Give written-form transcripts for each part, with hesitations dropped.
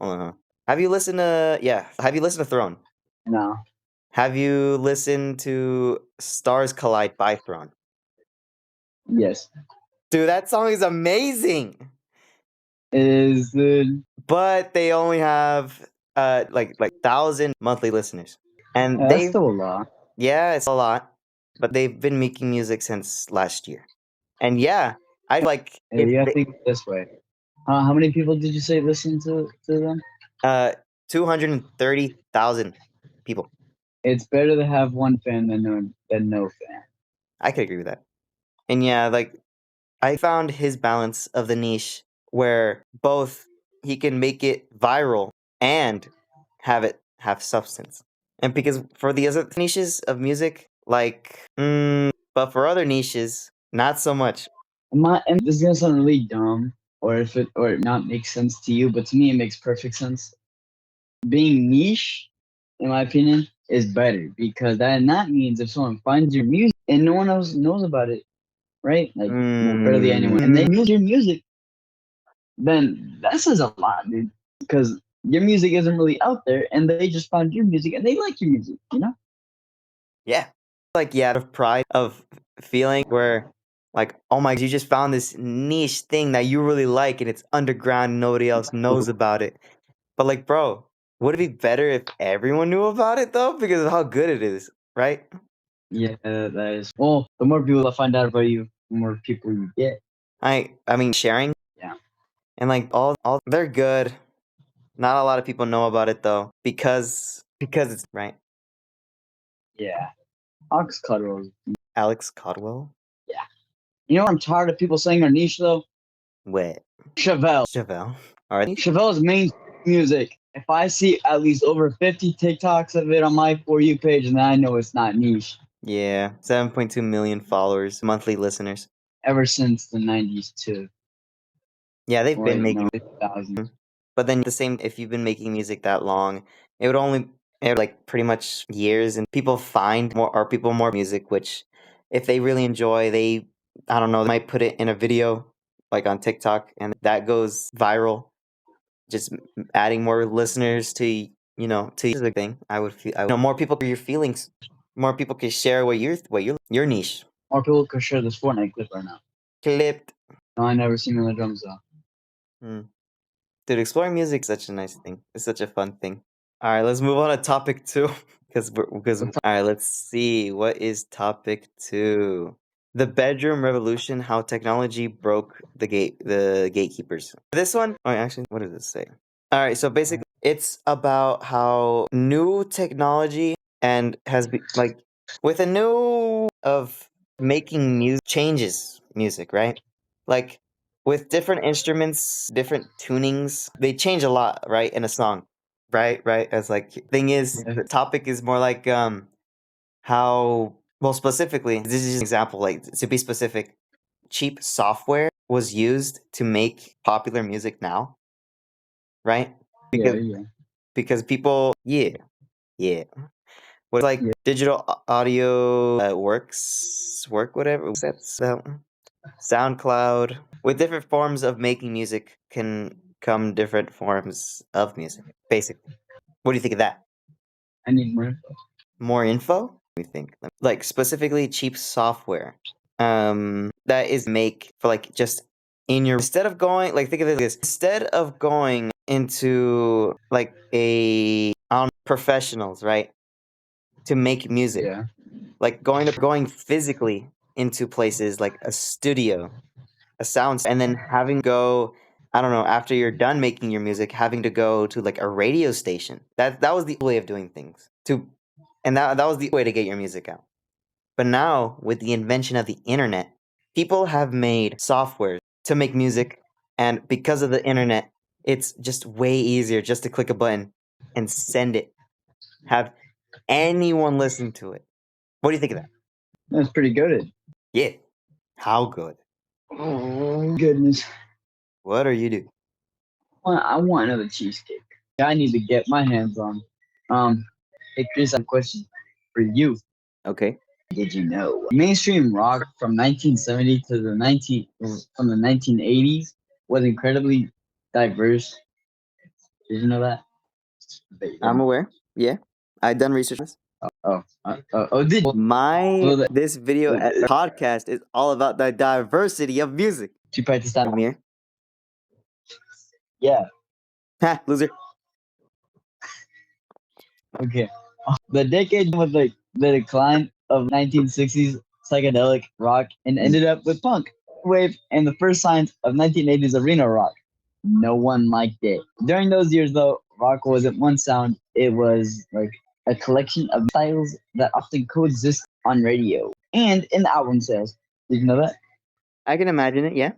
Hold on. Have you listened to Have you listened to Throne? No. Have you listened to Stars Collide by Throne? Yes. Dude, that song is amazing. Is the But they only have like 1,000 monthly listeners. And that's they still a lot. yeah, it's a lot, but they've been making music since last year. And yeah, I like if You have to they, think this way. How many people did you say listen to them? uh 230,000 people. It's better to have one fan than no fan. I could agree with that. And yeah, like I found his balance of the niche where both he can make it viral and have it have substance. And because for the other niches of music, but for other niches, not so much. And this is gonna sound really dumb, or it not make sense to you, but to me it makes perfect sense. Being niche, in my opinion, is better because that means if someone finds your music and no one else knows about it, right? Like barely anyone, and they use your music, then that says a lot, dude. Because your music isn't really out there, and they just found your music and they like your music, you know? Yeah. Like, yeah, the pride of feeling where, like, oh my, you just found this niche thing that you really like and it's underground and nobody else knows about it. But, like, bro, would it be better if everyone knew about it, though? Because of how good it is, right? Yeah, that is. Well, the more people that find out about you, the more people you get. I mean, sharing Yeah. and, like, all they're good. Not a lot of people know about it, though, because it's, right? Yeah. Ox Cuddles. Alex Codwell? Yeah. You know what I'm tired of people saying are niche though? Wait. Chevelle. Chevelle. Alright. Chevelle's main music. If I see at least over 50 TikToks of it on my For You page, then I know it's not niche. Yeah. 7.2 million followers, monthly listeners. Ever since the 90s too. Yeah, they've been Wait, making no, 2000s. but then the same if you've been making music that long, it would only like pretty much years and people find more music which if they really enjoy, they I don't know, they might put it in a video like on TikTok and that goes viral, just adding more listeners to to the thing. I would more people for your feelings. More people can share your niche. More people could share this Fortnite clip right now. Clipped. No, I never seen the drums though. Hmm. Dude, exploring music is such a nice thing. It's such a fun thing. All right, let's move on to topic two because all right, let's see what is topic two. The bedroom revolution: how technology broke the gatekeepers. This one, oh, actually, what does this say? All right, so basically, it's about how new technology and like with a new of making music changes music, right? Like with different instruments, different tunings, they change a lot, right? In a song, right? Right. As like thing is, Yeah. the topic is more like how well specifically. This is just an example. Like to be specific, cheap software was used to make popular music now, right? Yeah, Because yeah. because people, yeah. What like Yeah. digital audio work whatever that's SoundCloud with different forms of making music can come different forms of music. Basically, what do you think of that? I need more info. More info? We think like specifically cheap software. That is make for like just in your instead of going like think of it like this instead of going into like a professionals right to make music Yeah. like going physically into places like a studio, a sound, and then having to go. I don't know. After you're done making your music, having to go to like a radio station. That was the way of doing things. And that was the way to get your music out. But now with the invention of the internet, people have made software to make music, and because of the internet, it's just way easier just to click a button and send it. Have anyone listen to it. What do you think of that? That's pretty good. Yeah. How good? Oh goodness. What are you doing? I want another cheesecake. I need to get my hands on. Hey Chris, I have a question for you. Okay. Did you know mainstream rock from 1970 to the 1980s was incredibly diverse? Did you know that? Bet you I'm didn't. aware. Yeah, I've done research on this. Did well, This video podcast is all about the diversity of music. you practice that? Amir, Yeah. ha, loser. Okay. The decade with like the decline of 1960s psychedelic rock and ended up with punk wave and the first signs of 1980s arena rock. No one liked it. During those years, though, rock wasn't one sound. It was like a collection of styles that often coexist on radio and in the album sales. Did you know that? I can imagine it. Yeah.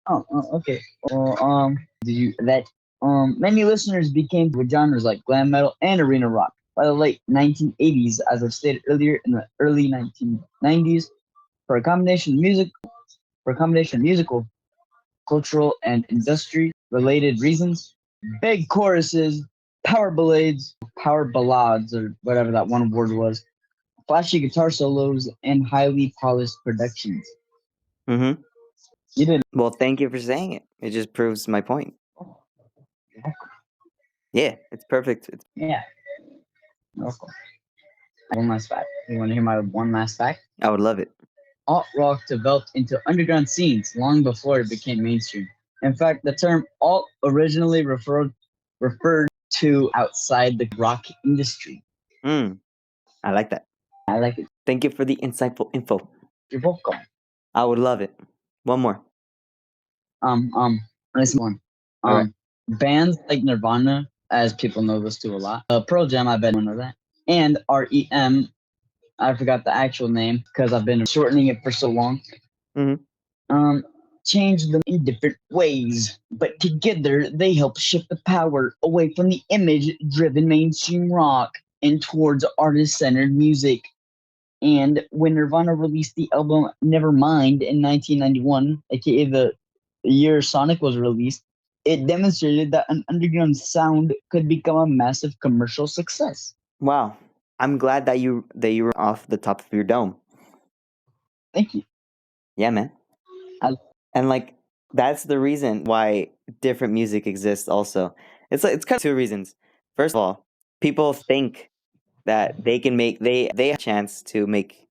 Okay. Well, did you that many listeners became with genres like glam metal and arena rock by the late 1980s, as I've stated earlier, in the early 1990s, for a combination of musical, cultural, and industry related reasons. Big choruses, power ballades, or whatever that one word was, flashy guitar solos, and highly polished productions. Mm-hmm. You didn't. Well, thank you for saying it. It just proves my point. Yeah, it's perfect. Yeah. Okay. One last fact. You want to hear my one last fact? I would love it. Alt rock developed into underground scenes long before it became mainstream. In fact, the term alt originally referred to outside the rock industry. I like that. I like it. Thank you for the insightful info. You're welcome. I would love it. One more. This one. Alright. Bands like Nirvana, as people know this too a lot. Pearl Jam, I bet you know that. And REM, I forgot the actual name because I've been shortening it for so long. Change them in different ways, but together they help shift the power away from the image-driven mainstream rock and towards artist-centered music. And when Nirvana released the album Nevermind in 1991, aka the year Sonic was released, it demonstrated that an underground sound could become a massive commercial success. Wow. I'm glad that you were off the top of your dome. Thank you. Yeah, man. And like that's the reason why different music exists also. It's kind of two reasons. First of all, people think that they can make they have a chance to make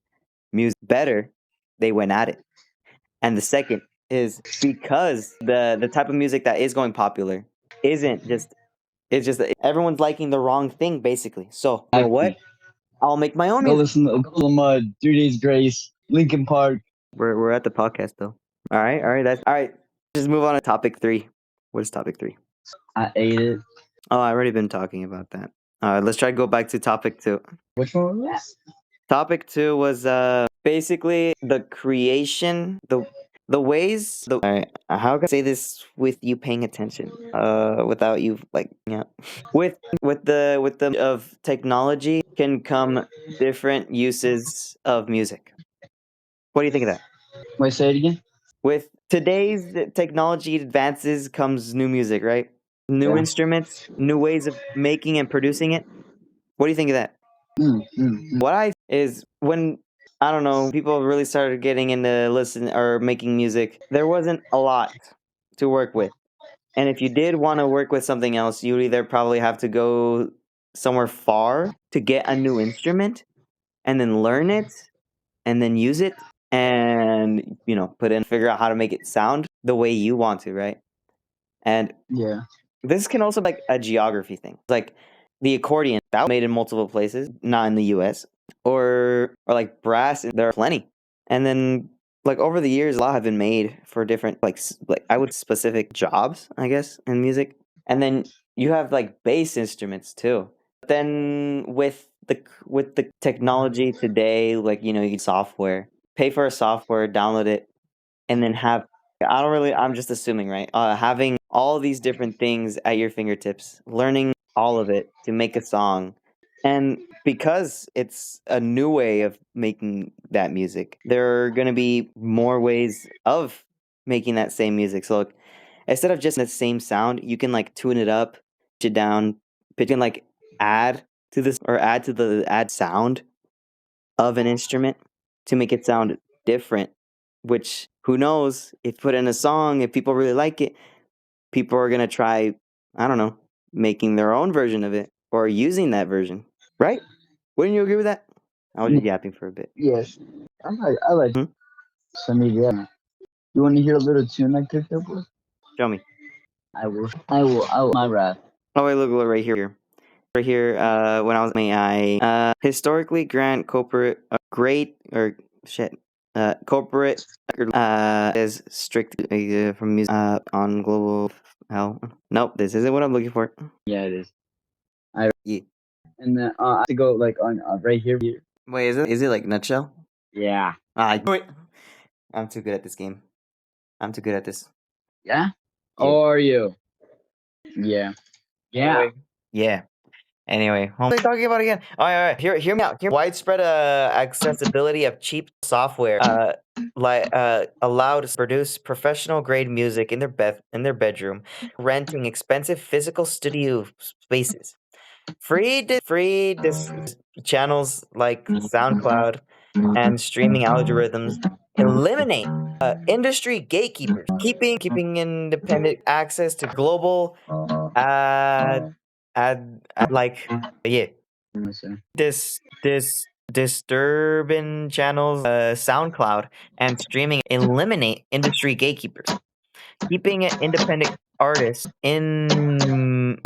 music better, they went at it. And the second is because the type of music that is going popular isn't just it's just that everyone's liking the wrong thing basically. So, you know what? I'll make my own Go music. listen to Golden Mud, 3 Days Grace, Linkin Park. We're at the podcast though. All right. That's all right. Just move on to topic 3. What is topic 3? I ate it. Oh, I already been talking about that. Let's try to go back to topic 2. Which one was that? Topic 2 was basically the creation, the ways. All right, how can I say this with you paying attention? Without you like yeah. With the of technology can come different uses of music. What do you think of that? Wait, say it again. With today's technology advances comes new music, right? New Yeah. instruments, new ways of making and producing it. What do you think of that? What I is when I don't know, people really started getting into listen or making music, there wasn't a lot to work with. And if you did want to work with something else, you would either probably have to go somewhere far to get a new instrument and then learn it and then use it and figure out how to make it sound the way you want to, right? And Yeah. this can also be like a geography thing. Like the accordion that was made in multiple places, not in the US. Or like brass, there are plenty. And then like over the years a lot have been made for different like I would specific jobs, I guess, in music. And then you have like bass instruments too. But then with the technology today, like you get software, pay for a software, download it, and then have I'm just assuming, right? Having all these different things at your fingertips, learning all of it to make a song. And because it's a new way of making that music, there are going to be more ways of making that same music. So like, instead of just the same sound, you can like tune it up, pitch it down, pitch and like add to this or add to the add sound of an instrument to make it sound different, which who knows if put in a song, if people really like it, people are going to try, I don't know, making their own version of it or using that version, right? Wouldn't you agree with that? I was just yapping for a bit. Yes. I like Hmm? some of that. You want to hear a little tune I picked up with? Show me. I will. My wrath. Oh wait, look right here. Right here, when I was may I historically grant corporate great or shit corporate is strict from music on global hell. Nope, this isn't what I'm looking for. Yeah, it is. Yeah. And then I have to go like on right here. Wait, is it like nutshell? Yeah. Wait. I'm too good at this game. I'm too good at this. Yeah. Yeah. Or are you? Yeah. Yeah. Anyway. Yeah. Anyway, what are we talking about again? All right. Hear me out. Widespread accessibility of cheap software, allowed to produce professional grade music in their bedroom, renting expensive physical studio spaces. Free channels like SoundCloud and streaming algorithms eliminate industry gatekeepers, keeping independent access to global like yeah this disturbing channels SoundCloud and streaming eliminate industry gatekeepers, keeping independent artists in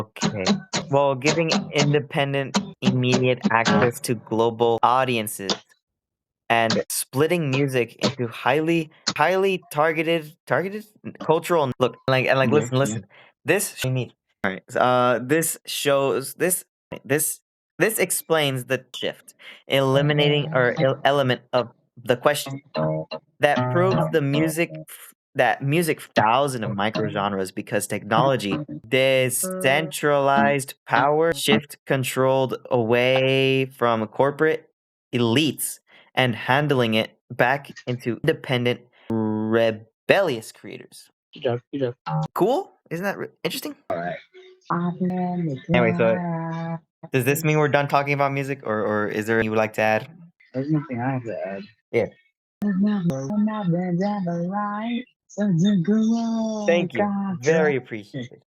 while giving independent immediate access to global audiences and splitting music into highly targeted cultural look like listen this you need all right this explains the shift eliminating or element of the question that proves that music thousands of microgenres because technology decentralized power shift controlled away from corporate elites and handling it back into independent rebellious creators. Good job. Good job. Cool? Isn't that interesting? All right. Anyway, so does this mean we're done talking about music, or is there anything you would like to add? There's nothing I have to add. Yeah. Thank you. Very appreciated.